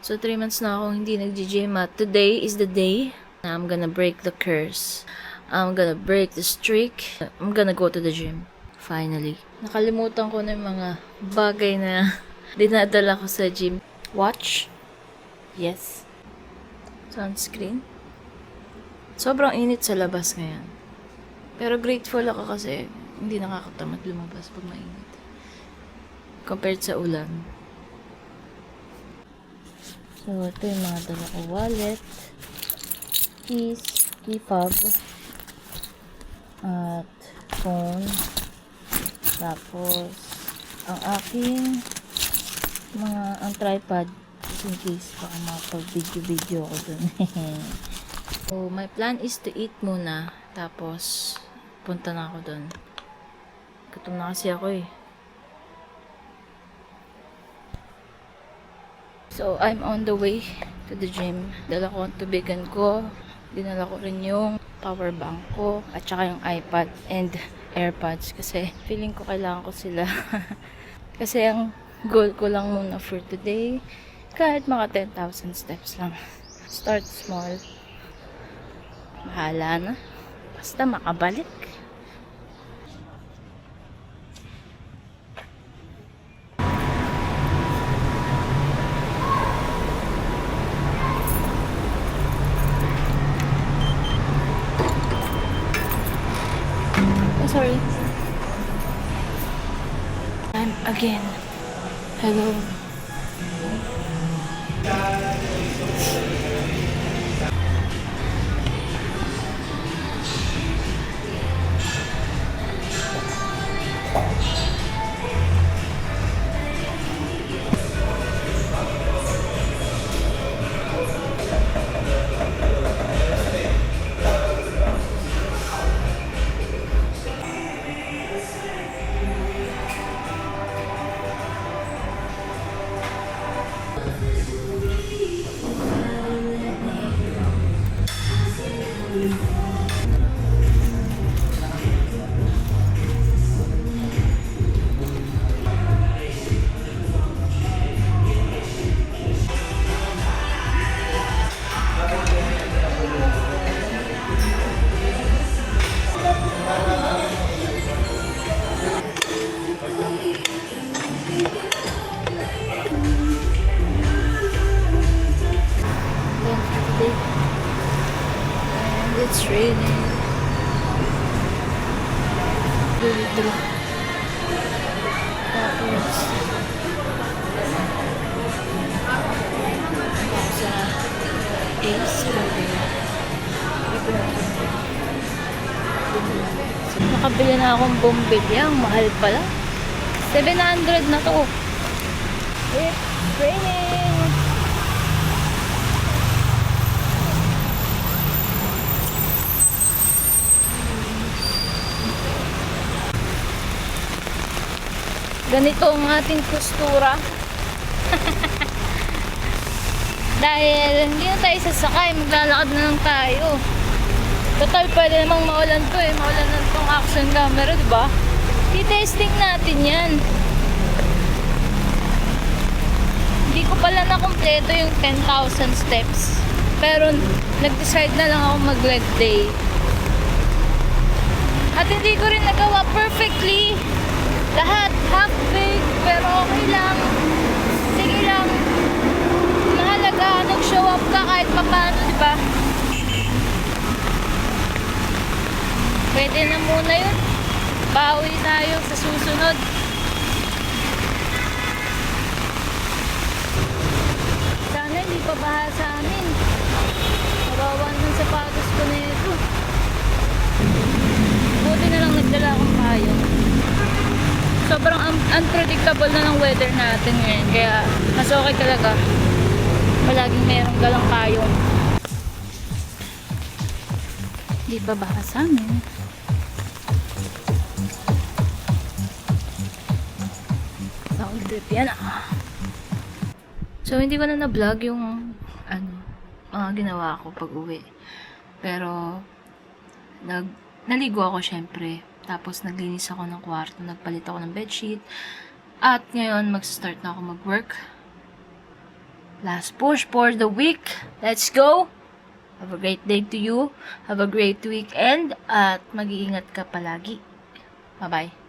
So, 3 months na akong hindi nag-gym at today is the day na I'm gonna break the curse. I'm gonna break the streak. I'm gonna go to the gym. Finally. Nakalimutan ko na yung mga bagay na dinadala ko sa gym. Watch. Yes. Sunscreen. Sobrang init sa labas ngayon. Pero grateful ako kasi hindi nakakatamad lumabas pag mainit. Compared sa ulan. So, ito yung mga dala ko. Wallet, keys, key fob, at phone. Tapos, ang aking ang tripod, just in case baka makapag-video ako dun. So, my plan is to eat muna. Tapos, punta na ako dun. Gutom na kasi ako eh. So, I'm on the way to the gym. Dala ko ang tubigan ko. Dinala ko rin yung power bank ko. At saka yung iPad and AirPods. Kasi feeling ko kailangan ko sila. Kasi ang goal ko lang muna for today, kahit mga 10,000 steps lang. Start small. Bahala na. Basta makabalik. Sorry. I'm again. Hello. And it's raining. Dito. Tapos sa Ace nakabili na akong bumbilya. Ang mahal pala. 700 na to. It's raining. Ganito ang ating postura. Dahil hindi na tayo sasakay, maglalakad na lang tayo. Total, pwede namang maulan to eh. Maulan na itong action camera, diba? I-testing natin yan. Hindi ko pala na kompleto yung 10,000 steps. Pero nag-decide na lang ako mag-leg day. At hindi ko rin nagawa perfectly. Lahat half-baked, pero okay lang. Sige lang. Mahalaga, nag-show up ka kahit papaano, diba? Pwede na muna yun. Bawi tayo sa susunod. Sana hindi pa baha sa amin. Nabawan ng sapatos ko na ito. Buti na lang nagdala akong payong. Sobrang unpredictable na ng weather natin ngayon. Kaya mas okay talaga. Palaging merong galang payong. Hindi pa baha sa amin. Sound trip yan ah. So hindi ko na na-vlog yung mga ginawa ko pag uwi. Pero naligo ako syempre. Tapos naglinis ako ng kwarto, nagpalit ako ng bedsheet. At ngayon mag-start na ako mag-work. Last push for the week. Let's go! Have a great day to you. Have a great weekend. At mag-iingat ka palagi. Bye-bye.